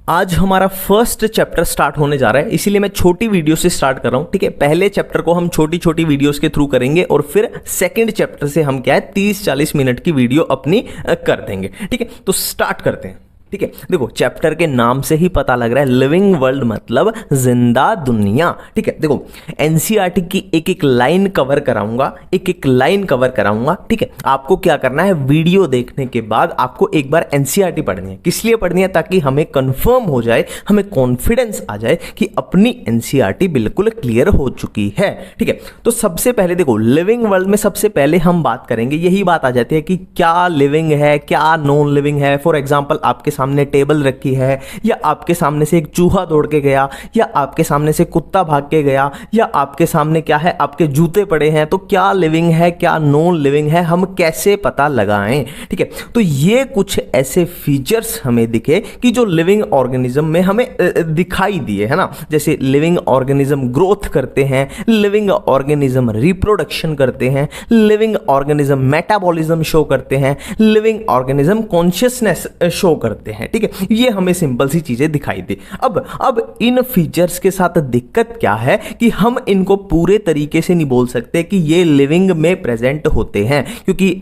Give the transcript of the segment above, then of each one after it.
आज हमारा first chapter start होने जा रहा है, इसीलिए मैं छोटी वीडियो से स्टार्ट कर रहा हूं। ठीक है, पहले चैप्टर को हम छोटी छोटी वीडियोस के थ्रू करेंगे और फिर सेकंड चैप्टर से हम क्या है 30-40 मिनट की वीडियो अपनी कर देंगे। ठीक है, तो स्टार्ट करते हैं। ठीक है, देखो चैप्टर के नाम से ही पता लग रहा है लिविंग वर्ल्ड मतलब जिंदा दुनिया। ठीक है, देखो एनसीईआरटी की एक एक लाइन कवर कराऊंगा, एक एक लाइन कवर कराऊंगा। ठीक है, आपको क्या करना है, वीडियो देखने के बाद आपको एक बार एनसीईआरटी पढ़नी है। किस लिए पढ़नी है? ताकि हमें कंफर्म हो जाए, हमें कॉन्फिडेंस आ जाए कि अपनी एनसीईआरटी बिल्कुल क्लियर हो चुकी है। ठीक है, तो सबसे पहले देखो लिविंग वर्ल्ड में सबसे पहले हम बात करेंगे, यही बात आ जाती है कि क्या लिविंग है, क्या नॉन लिविंग है। फॉर एग्जाम्पल आपके सामने टेबल रखी है, या आपके सामने से एक चूहा दौड़ के गया, या आपके सामने से कुत्ता भाग के गया, या आपके सामने क्या है, आपके जूते पड़े हैं, तो क्या लिविंग है क्या नॉन लिविंग है, हम कैसे पता लगाएं। ठीक है, तो ये कुछ ऐसे फीचर्स हमें दिखे कि जो लिविंग ऑर्गेनिज्म में हमें दिखाई दिए, है ना। जैसे लिविंग ऑर्गेनिज्म ग्रोथ करते हैं, लिविंग ऑर्गेनिज्म रिप्रोडक्शन करते हैं, लिविंग ऑर्गेनिज्म मेटाबॉलिज्म शो करते हैं, लिविंग ऑर्गेनिज्म कॉन्शियसनेस शो करते हैं। ठीक है, ये हमें सिंपल सी चीजें दिखाई दी। अब इन फीचर्स के साथ दिक्कत क्या है कि हम इनको पूरे तरीके से नहीं बोल सकते कि ये लिविंग में प्रेजेंट होते हैं, क्योंकि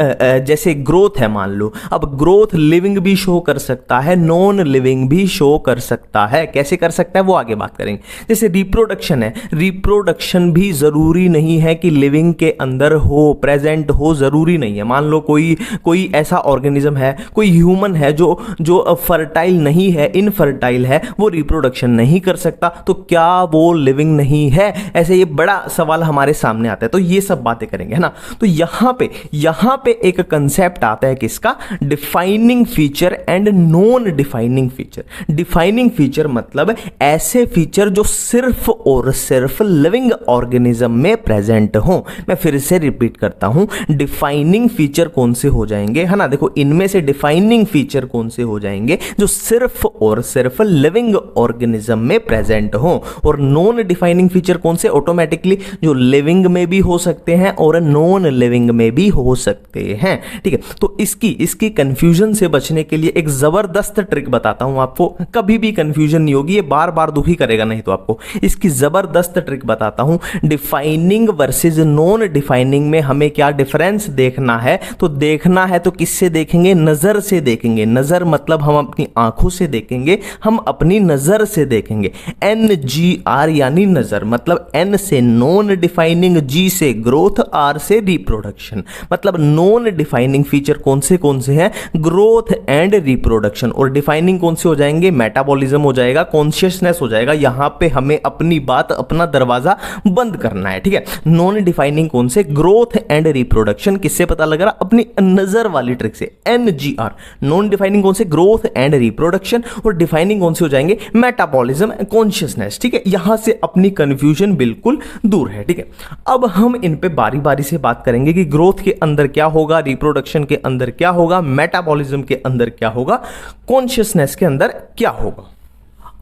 जैसे ग्रोथ है, मान लो, अब ग्रोथ लिविंग भी शो कर सकता है, नॉन लिविंग भी शो कर सकता है। कैसे कर सकता है वो आगे बात करेंगे। जैसे रिप्रोडक्शन है, रिप्रोडक्शन भी जरूरी नहीं है कि लिविंग के अंदर हो, प्रेजेंट हो, जरूरी नहीं है। मान लो कोई ऐसा ऑर्गेनिज्म है, कोई ह्यूमन है जो फर्टाइल नहीं है, इनफर्टाइल है, वो रिप्रोडक्शन नहीं कर सकता, तो क्या वो लिविंग नहीं है? ऐसे ये बड़ा सवाल हमारे सामने आता है, तो ये सब बातें करेंगे, है ना। तो यहां पे एक कंसेप्ट आता है किसका, defining feature and non defining feature. Defining feature मतलब ऐसे फीचर जो सिर्फ और सिर्फ लिविंग ऑर्गेनिज्म में प्रेजेंट हो। मैं फिर से रिपीट करता हूं, डिफाइनिंग फीचर कौन से हो जाएंगे, है ना। देखो इनमें से डिफाइनिंग फीचर कौन से हो जाएंगे, जो सिर्फ और सिर्फ लिविंग ऑर्गेनिज्म में प्रेजेंट हो। और नॉन डिफाइनिंग फीचर कौन से, ऑटोमेटिकली जो लिविंग में भी हो सकते हैं और नॉन लिविंग में भी हो सकते हैं। ठीक है, तो इसकी कंफ्यूजन से बचने के लिए एक जबरदस्त ट्रिक बताता हूं आपको, कभी भी कंफ्यूजन नहीं होगी, ये बार बार दुखी करेगा नहीं तो आपको। इसकी जबरदस्त ट्रिक बताता हूं, डिफाइनिंग वर्सेस नॉन डिफाइनिंग में हमें क्या डिफरेंस देखना है। तो देखना है तो किससे देखेंगे, नजर से देखेंगे। नजर मतलब हम अपनी आंखों से देखेंगे, हम अपनी नजर से देखेंगे। NGR यानी नजर, मतलब N से नॉन डिफाइनिंग, G से ग्रोथ, R से रिप्रोडक्शन। मतलब नॉन डिफाइनिंग फीचर कौन से हैं, ग्रोथ एंड रिप्रोडक्शन। और डिफाइनिंग कौन से हो जाएंगे, मेटाबॉलिज्म हो जाएगा, कॉन्शियसनेस हो जाएगा। यहां पे हमें अपनी बात, अपना दरवाजा बंद करना है। ठीक है, नॉन डिफाइनिंग कौन से, ग्रोथ एंड रिप्रोडक्शन। किससे पता लग रहा, अपनी नजर वाली ट्रिक से, NGR। नॉन डिफाइनिंग कौन से, ग्रोथ एंड रिप्रोडक्शन। और डिफाइनिंग कौन से हो जाएंगे, मेटाबॉलिज्म, कॉन्शियसनेस। ठीक है, यहां से अपनी कंफ्यूजन बिल्कुल दूर है। ठीक है, अब हम इन पे बारी बारी से बात करेंगे कि ग्रोथ के अंदर क्या होगा, रिप्रोडक्शन के अंदर क्या होगा, मेटाबॉलिज्म के अंदर क्या होगा, कॉन्शियसनेस के अंदर क्या होगा।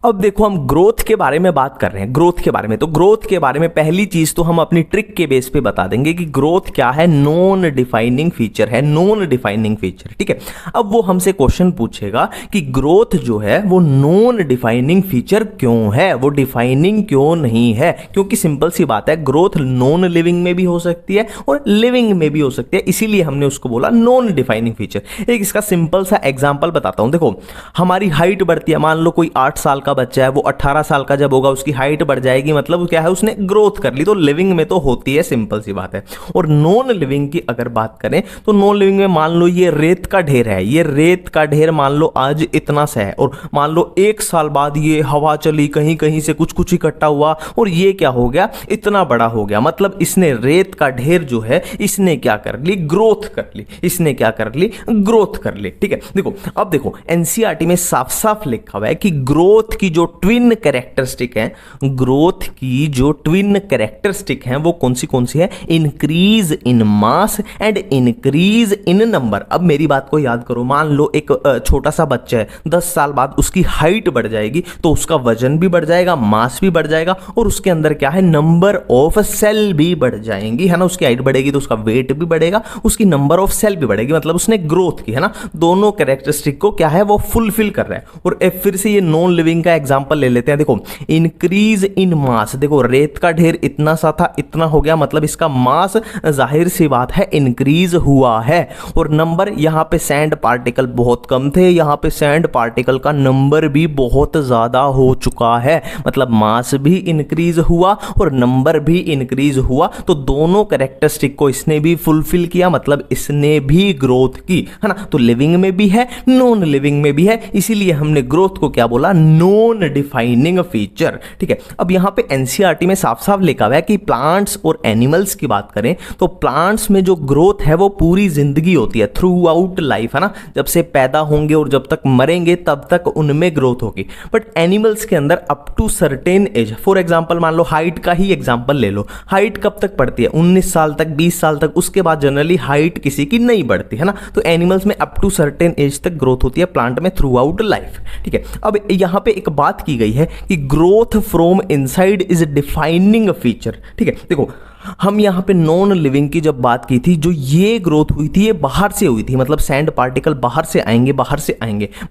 अब देखो हम ग्रोथ के बारे में बात कर रहे हैं, ग्रोथ के बारे में। तो ग्रोथ के बारे में पहली चीज तो हम अपनी ट्रिक के बेस पे बता देंगे कि ग्रोथ क्या है, नॉन डिफाइनिंग फीचर है, नॉन डिफाइनिंग फीचर। ठीक है, अब वो हमसे क्वेश्चन पूछेगा कि ग्रोथ जो है वो नॉन डिफाइनिंग फीचर क्यों है, वो डिफाइनिंग क्यों नहीं है। क्योंकि सिंपल सी बात है, ग्रोथ नॉन लिविंग में भी हो सकती है और लिविंग में भी हो सकती है, इसीलिए हमने उसको बोला नॉन डिफाइनिंग फीचर। एक इसका सिंपल सा एग्जाम्पल बताता हूं। देखो हमारी हाइट बढ़ती है, मान लो कोई 8 साल का बच्चा है, वो 18 साल का जब होगा उसकी हाइट बढ़ जाएगी, मतलब क्या है, उसने ग्रोथ कर ली। तो लिविंग में तो होती है, सिंपल सी बात है। और नॉन लिविंग की अगर बात करें तो नॉन लिविंग में मान लो ये रेत का ढेर है, ये रेत का ढेर मान लो आज इतना सा है, और मान लो 1 साल बाद ये हवा चली, कहीं कहीं से कुछ कुछ इकट्ठा हुआ और ये क्या हो गया, इतना बड़ा हो गया। मतलब इसने रेत का ढेर जो है, इसने क्या कर ली, ग्रोथ कर ली। इसने क्या कर ली, ग्रोथ कर ली। ठीक है, देखो अब देखो एनसीईआरटी में साफ साफ लिखा हुआ है कि ग्रोथ की जो ट्विन कैरेक्टरिस्टिक है, ग्रोथ की जो ट्विन कैरेक्टरिस्टिक है वो कौन सी है? Increase in mass and increase in number. अब मेरी बात को याद करो, मान लो एक छोटा सा बच्चा है, 10 साल बाद उसकी हाइट बढ़ जाएगी तो उसका वजन भी बढ़ जाएगा, मास भी बढ़ जाएगा और उसके अंदर क्या है? नंबर ऑफ सेल भी बढ़ जाएंगी, है ना। उसकी हाइट बढ़ेगी तो उसका वेट भी बढ़ेगा, उसकी नंबर ऑफ सेल भी बढ़ेगी, मतलब उसने ग्रोथ की, है ना। दोनों कैरेक्टरिस्टिक को क्या है? वो फुलफिल कर रहा है। और फिर से ये नॉन लिविंग का एग्जांपल ले लेते हैं। देखो, इंक्रीज इन मास, देखो रेत का ढेर इतना सा था, इतना हो गया, मतलब इसका मास जाहिर सी बात है इंक्रीज हुआ है। और नंबर, यहां पे सैंड पार्टिकल बहुत कम थे, यहां पे सैंड पार्टिकल का नंबर भी बहुत ज्यादा हो चुका है, मतलब मास भी इंक्रीज हुआ और नंबर भी इंक्रीज हुआ। तो दोनों कैरेक्टरिस्टिक को इसने भी फुलफिल किया, मतलब इसने भी ग्रोथ की, है ना। तो लिविंग में भी है, नॉन लिविंग में भी है, इसीलिए हमने ग्रोथ को क्या बोला? नॉन डिफाइनिंग फीचर, ठीक है। अब यहां पे एनसीईआरटी में साफ साफ लिखा हुआ है कि प्लांट्स और एनिमल्स की बात करें तो प्लांट्स में जो ग्रोथ है वो पूरी जिंदगी होती है, थ्रू आउट लाइफ, है ना। जब से पैदा होंगे और जब तक मरेंगे तब तक उनमें ग्रोथ होगी। बट एनिमल्स के अंदर up to certain age, for example मान लो हाइट का ही एग्जांपल ले लो, हाइट कब तक बढ़ती है? 19 साल तक, 20 साल तक, उसके बाद जनरली हाइट किसी की नहीं बढ़ती, है ना। तो एनिमल्स में अप टू सर्टेन एज तक ग्रोथ होती है, प्लांट में थ्रू आउट लाइफ, ठीक है। अब यहां पे एक बात की गई है कि growth from inside is defining feature, ठीक है। देखो, हम यहाँ पे नॉन लिविंग की जब बात की थी, जो ये ग्रोथ हुई थी ये बाहर से हुई थी, मतलब सैंड पार्टिकल बाहर से आएंगे,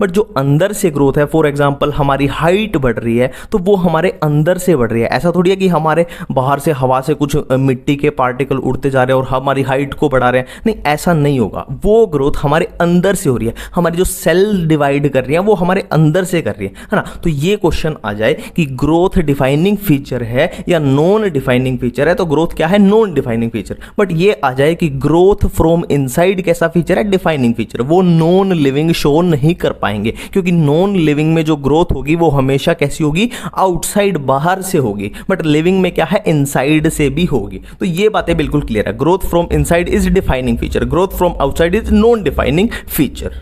बट जो अंदर से ग्रोथ है, फॉर एग्जांपल हमारी हाइट बढ़ रही है तो वो हमारे अंदर से बढ़ रही है। ऐसा थोड़ी है कि हमारे बाहर से हवा से कुछ मिट्टी के पार्टिकल उड़ते जा रहे हैं और हमारी हाइट को बढ़ा रहे हैं, नहीं, ऐसा नहीं होगा। वो ग्रोथ हमारे अंदर से हो रही है, हमारी जो सेल डिवाइड कर रही है वो हमारे अंदर से कर रही है ना। तो ये क्वेश्चन आ जाए कि ग्रोथ डिफाइनिंग फीचर है या नॉन डिफाइनिंग फीचर है, तो ग्रोथ क्या है? Non defining feature. बट ये आ जाए कि ग्रोथ फ्रॉम इनसाइड कैसा फीचर है? Defining feature. वो नॉन लिविंग शो नहीं कर पाएंगे, क्योंकि नॉन लिविंग में जो ग्रोथ होगी वो हमेशा कैसी होगी? आउटसाइड, बाहर से होगी। बट लिविंग में क्या है? इनसाइड से भी होगी। तो ये बातें बिल्कुल क्लियर है। Growth from inside is defining feature, growth from outside is non defining feature.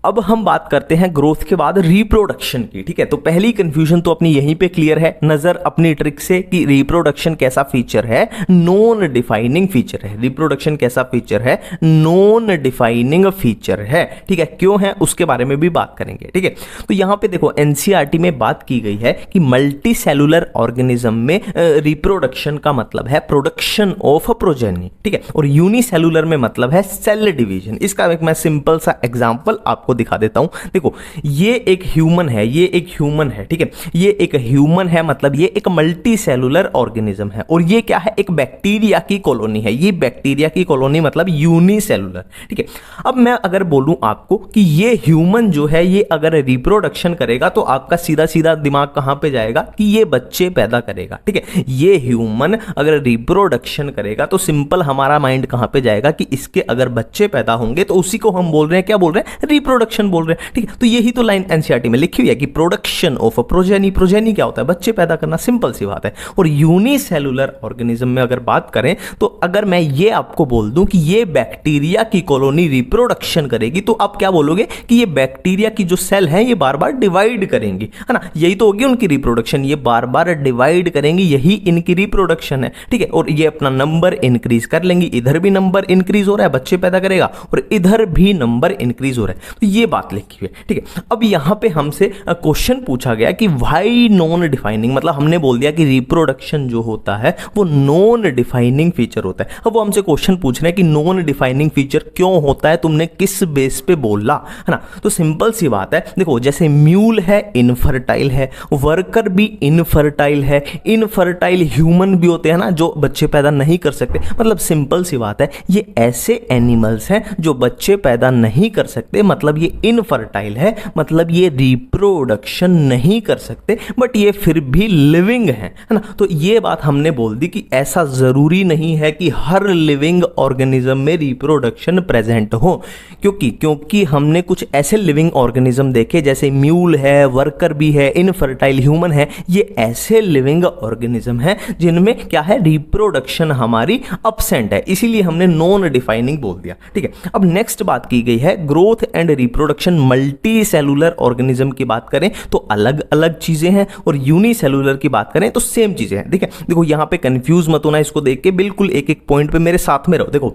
अब हम बात करते हैं ग्रोथ के बाद रिप्रोडक्शन की, ठीक है। तो पहली कंफ्यूजन तो अपनी यहीं पे क्लियर है, नजर अपनी ट्रिक से, कि रिप्रोडक्शन कैसा फीचर है? नॉन डिफाइनिंग फीचर है। रिप्रोडक्शन कैसा फीचर है? नॉन डिफाइनिंग फीचर है, ठीक है। क्यों है उसके बारे में भी बात करेंगे, ठीक है। तो यहां पे देखो, एनसीईआरटी में बात की गई है कि मल्टी सेलुलर ऑर्गेनिज्म में रिप्रोडक्शन का मतलब है प्रोडक्शन ऑफ प्रोजेनी, ठीक है। और यूनिसेलुलर में मतलब है सेल डिवीजन। इसका एक मैं सिंपल सा एग्जांपल आपको दिखा देता हूं। देखो, ये एक ह्यूमन है, ये एक ह्यूमन है, ठीक है। ये एक ह्यूमन है, मतलब ये एक मल्टी सेलुलर ऑर्गेनिज्म है। और ये क्या है? एक बैक्टीरिया की कॉलोनी है। ये बैक्टीरिया की कॉलोनी मतलब यूनिसेलुलर, ठीक है। अब मैं अगर बोलूं आपको कि ये ह्यूमन जो है ये अगर रिप्रोडक्शन करेगा तो आपका सीधा सीधा दिमाग कहां पे जाएगा? कि ये बच्चे पैदा करेगा, ठीक है। ये ह्यूमन अगर रिप्रोडक्शन करेगा तो सिंपल हमारा माइंड कहां पे जाएगा? कि इसके अगर बच्चे पैदा होंगे तो उसी को हम बोल रहे हैं, क्या बोल रहे हैं? रिप्रोडक्शन बोल रहे हैं, ठीक है। तो यही तो लाइन एनसीईआरटी में लिखी हुई है कि प्रोडक्शन ऑफ प्रोजेनी। प्रोजेनी क्या होता है? बच्चे पैदा करना, सिंपल सी बात है। और यूनिसेलुलर ऑर्गेनिज्म में अगर बात करें तो अगर मैं ये आपको बोल दूं कि ये बैक्टीरिया की कॉलोनी रिप्रोडक्शन करेगी तो आप क्या बोलोगे? कि ये बैक्टीरिया की जो सेल है ये बार बार डिवाइड करेंगी, है ना। यही तो होगी उनकी रिप्रोडक्शन, ये बार बार डिवाइड करेंगी, यही इनकी रिप्रोडक्शन है, ठीक है। और ये अपना नंबर इंक्रीज कर लेंगी, इधर भी नंबर इंक्रीज हो रहा है, बच्चे पैदा करेगा, और इधर भी नंबर इंक्रीज हो रहा है। तो ये बात लिखी हुई है, ठीक है। अब यहां पे हमसे क्वेश्चन पूछा गया कि व्हाई नॉन डिफाइनिंग, मतलब हमने बोल दिया कि रिप्रोडक्शन जो होता है वो नॉन डिफाइनिंग फीचर होता है। अब वो हमसे क्वेश्चन पूछ रहे हैं कि नॉन डिफाइनिंग फीचर क्यों होता है, तुमने किस बेस पे बोला, है ना। तो सिंपल सी बात है, देखो जैसे म्यूल है इनफर्टाइल है, वर्कर भी इनफर्टाइल है, इनफर्टाइल ह्यूमन भी होते हैं ना जो बच्चे पैदा नहीं कर सकते। मतलब सिंपल सी बात है, ये ऐसे एनिमल्स हैं जो बच्चे पैदा नहीं कर सकते, मतलब ये इनफर्टाइल है, मतलब ये रिप्रोडक्शन नहीं कर सकते, बट ये फिर भी लिविंग है ना। तो ये बात हमने बोल दी कि ऐसा जरूरी नहीं है कि हर लिविंग ऑर्गेनिज्म में रिप्रोडक्शन प्रेजेंट हो, क्योंकि हमने कुछ ऐसे लिविंग ऑर्गेनिज्म देखे जैसे म्यूल है, वर्कर भी है, इनफर्टाइल ह्यूमन है, ये ऐसे लिविंग ऑर्गेनिज्म है जिनमें क्या है, रिप्रोडक्शन हमारी अब्सेंट है, इसीलिए हमने नॉन डिफाइनिंग बोल दिया, ठीक है। अब नेक्स्ट बात की गई है growth and reproduction, multi cellular organism की बात करें तो अलग अलग चीजें हैं, और यूनिसेलुलर की बात करें तो सेम चीजें हैं। ठीक है, देखो यहां पे कंफ्यूज मत होना, इसको देख के बिल्कुल एक एक पॉइंट पे मेरे साथ में रहो। देखो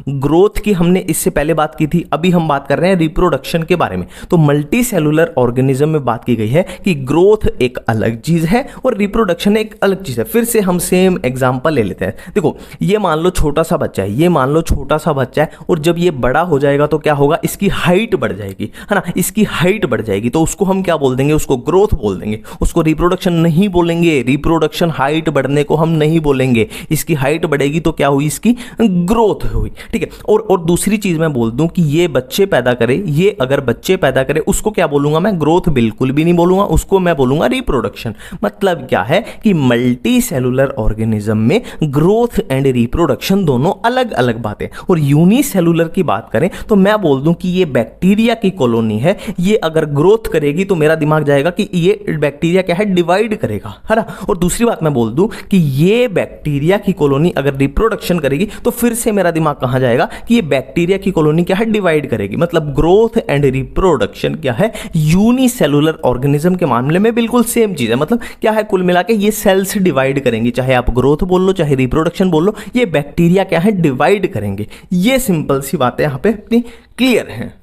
ग्रोथ की हमने इससे पहले बात की थी, अभी हम बात कर रहे हैं रिप्रोडक्शन के बारे में। तो मल्टी सेलुलर ऑर्गेनिज्म में बात की गई है कि ग्रोथ एक अलग चीज है और रिप्रोडक्शन एक अलग चीज है। फिर से हम सेम एग्जांपल ले लेते हैं। देखो ये मान लो छोटा सा बच्चा है, ये मान लो छोटा सा बच्चा है, और जब ये बड़ा हो जाएगा तो क्या होगा, इसकी हाइट बढ़ जाएगी, है ना, इसकी हाइट बढ़ जाएगी, तो उसको हम क्या बोल देंगे, उसको ग्रोथ बोल देंगे, उसको रिप्रोडक्शन नहीं बोलेंगे। रिप्रोडक्शन हाइट बढ़ने को हम नहीं बोलेंगे, इसकी हाइट बढ़ेगी तो क्या हुई, इसकी ग्रोथ हुई। ठीक है, और दूसरी चीज मैं बोल दूं कि ये बच्चे पैदा करे, ये अगर बच्चे पैदा करे उसको क्या बोलूंगा मैं, ग्रोथ बिल्कुल भी नहीं बोलूंगा, उसको मैं बोलूंगा रिप्रोडक्शन। मतलब क्या है कि मल्टी सेलुलर ऑर्गेनिज्म में ग्रोथ एंड रिप्रोडक्शन दोनों अलग अलग बातें। और यूनिसेलुलर की बात करें तो मैं बोल दूं कि ये बैक्टीरिया की कॉलोनी है, ये अगर ग्रोथ करेगी तो मेरा दिमाग जाएगा कि ये बैक्टीरिया क्या है, डिवाइड करेगा, है ना। और दूसरी बात मैं बोल दूं कि ये बैक्टीरिया की कॉलोनी अगर रिप्रोडक्शन करेगी तो फिर से मेरा दिमाग कहां जाएगा कि ये बैक्टीरिया की कॉलोनी क्या है, डिवाइड करेगी। मतलब ग्रोथ एंड रिप्रोडक्शन क्या है, यूनिसेलुलर ऑर्गेनिज्म के मामले में बिल्कुल सेम चीज है। मतलब क्या है, कुल मिला के ये सेल्स डिवाइड करेंगी, चाहे आप ग्रोथ बोल लो चाहे रिप्रोडक्शन बोल लो, ये बैक्टीरिया क्या है, डिवाइड करेंगे। ये सिंपल सी बातें यहां पे अपनी क्लियर हैं।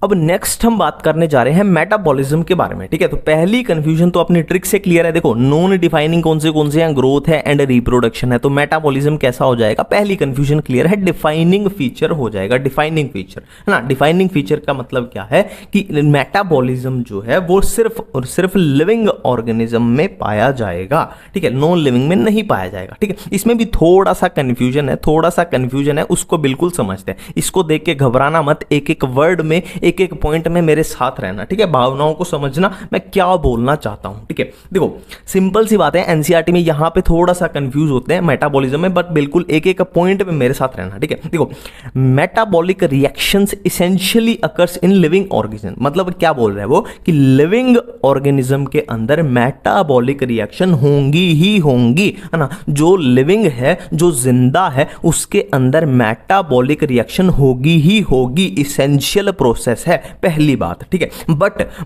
अब नेक्स्ट हम बात करने जा रहे हैं मेटाबॉलिज्म के बारे में। ठीक है, तो पहली कंफ्यूजन तो अपनी ट्रिक से क्लियर है। देखो नॉन डिफाइनिंग कौन से हैं, ग्रोथ है एंड रिप्रोडक्शन है, तो मेटाबॉलिज्म कैसा हो जाएगा, पहली कंफ्यूजन क्लियर है, डिफाइनिंग फीचर हो जाएगा। डिफाइनिंग फीचर है ना, डिफाइनिंग फीचर का मतलब क्या है कि मेटाबॉलिज्म जो है वो सिर्फ और सिर्फ लिविंग ऑर्गेनिज्म में पाया जाएगा। ठीक है, नॉन लिविंग में नहीं पाया जाएगा। ठीक है, इसमें भी थोड़ा सा कंफ्यूजन है, उसको बिल्कुल समझते हैं। इसको देख के घबराना मत, एक एक वर्ड में एक एक पॉइंट में मेरे साथ रहना। ठीक है, भावनाओं को समझना मैं क्या बोलना चाहता हूं। ठीक है, देखो सिंपल सी बात है, एनसीईआरटी में यहां पे थोड़ा सा कंफ्यूज होते हैं मेटाबॉलिज्म में, बट बिल्कुल एक एक पॉइंट में मेरे साथ रहना। ठीक है, देखो metabolic reactions essentially occurs in living organism. मतलब क्या बोल रहे हैं वो कि लिविंग ऑर्गेनिज्म के अंदर मेटाबॉलिक रिएक्शन होंगी ही होंगी, है ना। जो लिविंग है, जो जिंदा है, उसके अंदर मेटाबॉलिक रिएक्शन होगी ही होगी, इसेंशियल प्रोसेस है, पहली बात। ठीक है,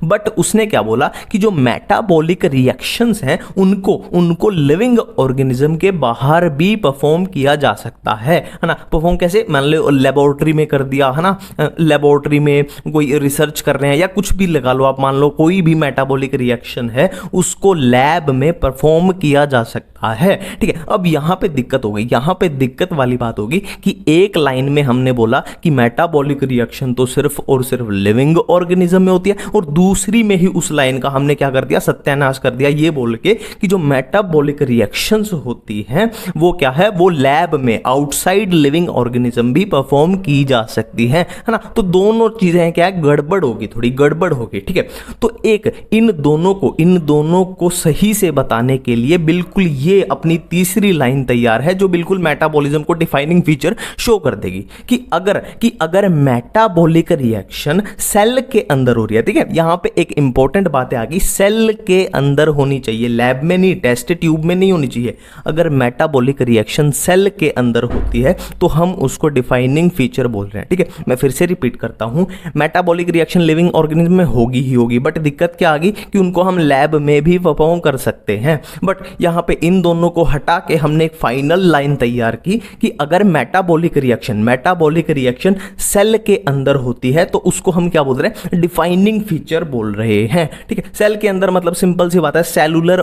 बट उसने क्या बोला कि जो मेटाबॉलिक रिएक्शंस हैं उनको लिविंग ऑर्गेनिज्म के बाहर भी परफॉर्म किया जा सकता है ना। परफॉर्म कैसे, मान लो लेबोरेटरी में कर दिया, है ना, लेबोरेटरी में कोई रिसर्च कर रहे हैं या कुछ भी लगा लो आप, मान लो कोई भी मेटाबॉलिक रिएक्शन है उसको लैब में परफॉर्म किया जा सकता है। ठीक है, अब यहां पे दिक्कत हो गई, यहां पे दिक्कत वाली बात होगी कि एक लाइन में हमने बोला कि मेटाबॉलिक रिएक्शन तो सिर्फ और सिर्फ लिविंग ऑर्गेनिज्म में होती है, और दूसरी में ही उस लाइन का हमने क्या कर दिया, सत्यानाश कर दिया, ये बोल के कि जो मेटाबॉलिक रिएक्शंस होती हैं वो क्या है, वो लैब में आउटसाइड लिविंग ऑर्गेनिज्म भी परफॉर्म की जा सकती है ना। तो दोनों चीजें क्या है, गड़बड़ होगी, थोड़ी गड़बड़ होगी। ठीक है, तो एक इन दोनों को सही से बताने के लिए बिल्कुल ये अपनी तीसरी लाइन तैयार है, जो बिल्कुल मेटाबॉलिज्म को डिफाइनिंग फीचर शो कर देगी कि अगर मेटाबॉलिक रिएक्शन सेल के अंदर हो रही है। ठीक है, यहां पे एक इंपॉर्टेंट बात आ गई, सेल के अंदर होनी चाहिए, लैब में नहीं, टेस्ट ट्यूब में नहीं होनी चाहिए। अगर मेटाबॉलिक रिएक्शन सेल के अंदर होती है तो हम उसको डिफाइनिंग फीचर बोल रहे हैं। ठीक है, मैं फिर से रिपीट करता हूं, मेटाबॉलिक रिएक्शन लिविंग ऑर्गेनिज्म में होगी ही होगी, बट दिक्कत क्या आ गई कि उनको हम लैब में भी परफॉर्म कर सकते हैं। बट यहां पे इन दोनों को हटा के हमने एक फाइनल लाइन तैयार की कि अगर मेटाबॉलिक रिएक्शन सेल के अंदर होती है तो उसको हम क्या बोल रहे हैं, डिफाइनिंग फीचर बोल रहे हैं। ठीक है, सेल के अंदर मतलब सिंपल सी बात है, सेलुलर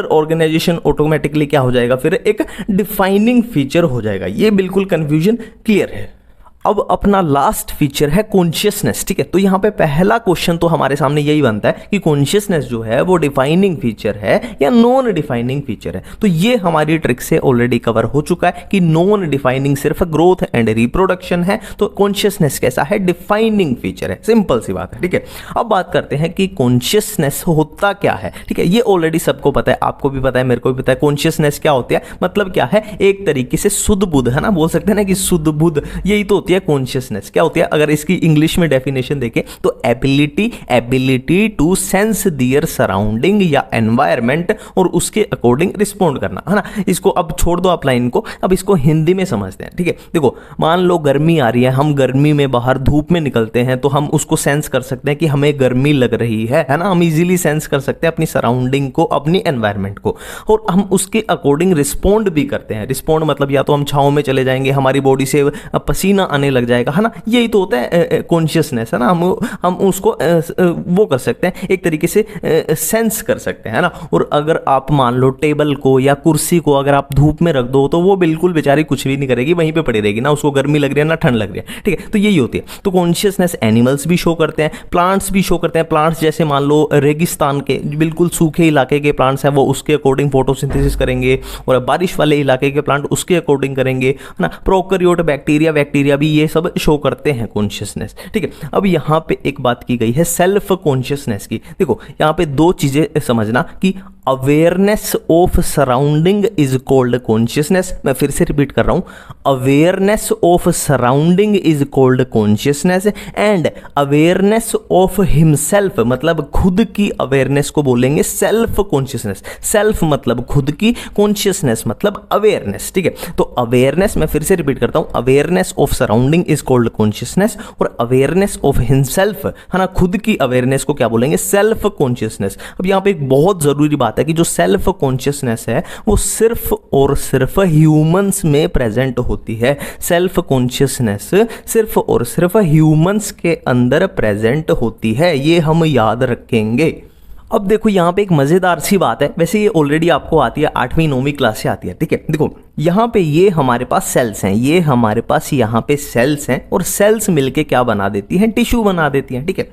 ऑर्गेनाइजेशन ऑटोमेटिकली क्या हो जाएगा, फिर एक डिफाइनिंग फीचर हो जाएगा। ये बिल्कुल कंफ्यूजन क्लियर है। अब अपना लास्ट फीचर है कॉन्शियसनेस। ठीक है, तो यहां पे पहला क्वेश्चन तो हमारे सामने यही बनता है कि कॉन्शियसनेस जो है वो डिफाइनिंग फीचर है या नॉन डिफाइनिंग फीचर है। तो ये हमारी ट्रिक से ऑलरेडी कवर हो चुका है कि नॉन डिफाइनिंग सिर्फ ग्रोथ एंड रिप्रोडक्शन है, तो कॉन्शियसनेस कैसा है, डिफाइनिंग फीचर है, सिंपल सी बात है। ठीक है, अब बात करते हैं कि कॉन्शियसनेस होता क्या है। ठीक है, ये ऑलरेडी सबको पता है, आपको भी पता है, मेरे को भी पता है। कॉन्शियसनेस क्या होती है, मतलब क्या है, एक तरीके से सुध बुध, है ना, बोल सकते हैं ना कि सुध बुध, यही तो होती है कॉन्शियसनेस? क्या होती है अगर इसकी इंग्लिश में डेफिनेशन देखें तो ability to sense their surrounding या एनवायरमेंट और उसके अकॉर्डिंग रिस्पॉन्ड करना, है ना। इसको अब छोड़ दो आप लाइन को, अब इसको हिंदी में समझते हैं, ठीक है। देखो मान लो गर्मी आ रही है, हम गर्मी में बाहर धूप में निकलते हैं तो हम उसको सेंस कर सकते हैं कि हमें गर्मी लग रही है ना। हम इजीली सेंस कर सकते हैं अपनी सराउंडिंग को, अपनी एनवायरमेंट को, और हम उसके अकॉर्डिंग रिस्पॉन्ड भी करते हैं। रिस्पॉन्ड मतलब या तो हम छांव में चले जाएंगे, हमारी बॉडी से पसीना आने लग जाएगा, है ना। यही तो होता है कॉन्शियसनेस, है ना। हम उसको वो कर सकते हैं, एक तरीके से सेंस कर सकते हैं, है ना। और अगर आप मान लो टेबल को या कुर्सी को अगर आप धूप में रख दो तो वो बिल्कुल बेचारी कुछ भी नहीं करेगी, वहीं पे पड़ी रहेगी, ना उसको गर्मी लग रही है ना ठंड लग रही है, ठीक है। तो यही होती है। तो कॉन्शियसनेस एनिमल्स भी शो करते हैं, प्लांट्स भी शो करते हैं। प्लांट्स जैसे मान लो रेगिस्तान के बिल्कुल सूखे इलाके के प्लांट्स हैं, वो उसके अकॉर्डिंग फोटोसिंथेसिस करेंगे, और बारिश वाले इलाके के प्लांट उसके अकॉर्डिंग करेंगे, है ना। प्रोकैरियोट बैक्टीरिया भी ये सब शो करते हैं कॉन्शियसनेस, ठीक है। अब यहाँ पे एक बात की गई है सेल्फ कॉन्शियसनेस की। देखो यहाँ पे दो चीजें समझना कि awareness of surrounding is called consciousness. मैं फिर से रिपीट कर रहा हूं, awareness of surrounding is called consciousness and awareness of himself मतलब खुद की अवेयरनेस को बोलेंगे सेल्फ कॉन्शियसनेस। सेल्फ मतलब खुद की, कॉन्शियसनेस मतलब अवेयरनेस, ठीक है। तो अवेयरनेस, मैं फिर से रिपीट करता हूं, awareness of surrounding is called consciousness और अवेयरनेस ऑफ हिमसेल्फ, है ना, खुद की अवेयरनेस को क्या बोलेंगे? Self consciousness. अब यहां पे एक बहुत जरूरी बात है कि जो सेल्फ कॉन्शियसनेस है वो सिर्फ और सिर्फ ह्यूमंस में प्रेजेंट होती है। सेल्फ कॉन्शियसनेस सिर्फ और सिर्फ ह्यूमंस के अंदर प्रेजेंट होती है, ये हम याद रखेंगे। अब देखो यहाँ पे एक मजेदार सी बात है, वैसे ये ऑलरेडी आपको आती है, 8वीं 9वीं क्लास से आती है, ठीक है। देखो यहाँ पे ये हमारे पास सेल्स हैं, ये हमारे पास यहाँ पे सेल्स हैं, और सेल्स मिलके क्या बना देती हैं? टिश्यू बना देती हैं, ठीक है।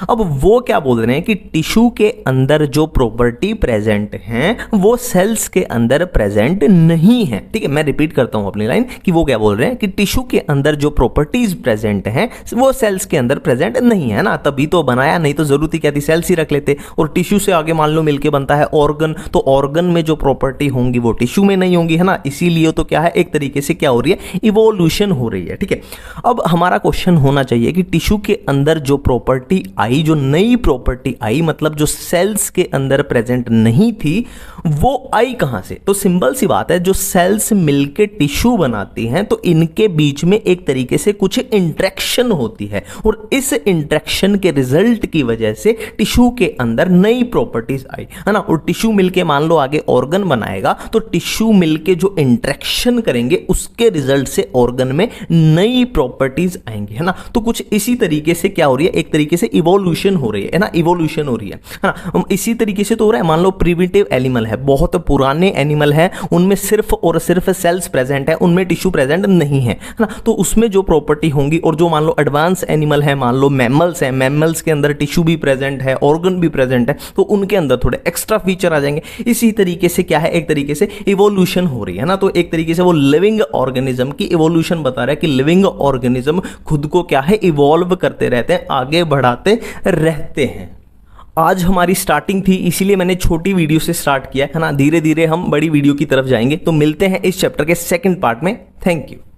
अब वो क्या बोल रहे हैं कि टिश्यू के अंदर जो प्रॉपर्टी प्रेजेंट हैं वो सेल्स के अंदर प्रेजेंट नहीं है, ठीक है। मैं रिपीट करता हूँ अपनी लाइन कि वो क्या बोल रहे हैं कि टिश्यू के अंदर जो प्रॉपर्टीज प्रेजेंट हैं वो सेल्स के अंदर प्रेजेंट नहीं है ना, तभी तो बनाया, नहीं तो जरूरत ही क्या थी, सेल्स ही रख लेते। और टिश्यू से आगे मान लो मिलके बनता है ऑर्गन, तो ऑर्गन में जो प्रॉपर्टी होंगी वो टिश्यू में नहीं होंगी, है ना। इसीलिए तो क्या है, एक तरीके से क्या हो रही है, इवोल्यूशन हो रही है, ठीक है। अब हमारा क्वेश्चन होना चाहिए कि टिश्यू के अंदर जो प्रॉपर्टी आई, जो नई प्रॉपर्टी आई, मतलब जो सेल्स के अंदर प्रेजेंट नहीं थी, वो आई कहां से? तो सिंपल सी बात है, जो सेल्स मिलके टिश्यू बनाती हैं तो इनके बीच में एक तरीके से कुछ इंटरेक्शन होती है, और इस इंटरेक्शन के रिजल्ट की वजह से टिश्यू के अंदर नई प्रॉपर्टीज आई, है ना। और टिश्यू मिलके मान लो आगे ऑर्गन बनाएगा, तो टिश्यू मिलके जो इंटरेक्शन करेंगे उसके रिजल्ट से ऑर्गन में नई प्रॉपर्टीज आएंगी, है ना। तो कुछ इसी तरीके से क्या हो रही है, एक तरीके से इवोल्यूशन हो रही है ना, इवोल्यूशन हो रही है ना। इसी तरीके से तो हो रहा है, मान लो प्रिमिटिव एनिमल है, बहुत पुराने एनिमल है, उनमें सिर्फ और सिर्फ सेल्स प्रेजेंट है, उनमें टिश्यू प्रेजेंट नहीं है ना। तो उसमें जो प्रॉपर्टी होंगी, और जो मान लो एडवांस एनिमल है, मान लो मैमल्स है, मैमल्स के अंदर टिश्यू भी प्रेजेंट है, ऑर्गन भी प्रेजेंट है, तो उनके अंदर थोड़े एक्स्ट्रा फीचर आ जाएंगे। इसी तरीके से क्या है, एक तरीके से इवोल्यूशन हो रही है ना। तो एक तरीके से वो लिविंग ऑर्गेनिज्म की इवोल्यूशन बता रहा है कि लिविंग ऑर्गेनिज्म खुद को क्या है, इवॉल्व करते रहते हैं, आगे बढ़ाते रहते हैं। आज हमारी स्टार्टिंग थी, इसीलिए मैंने छोटी वीडियो से स्टार्ट किया है ना। धीरे धीरे हम बड़ी वीडियो की तरफ जाएंगे। तो मिलते हैं इस चैप्टर के सेकंड पार्ट में। Thank you.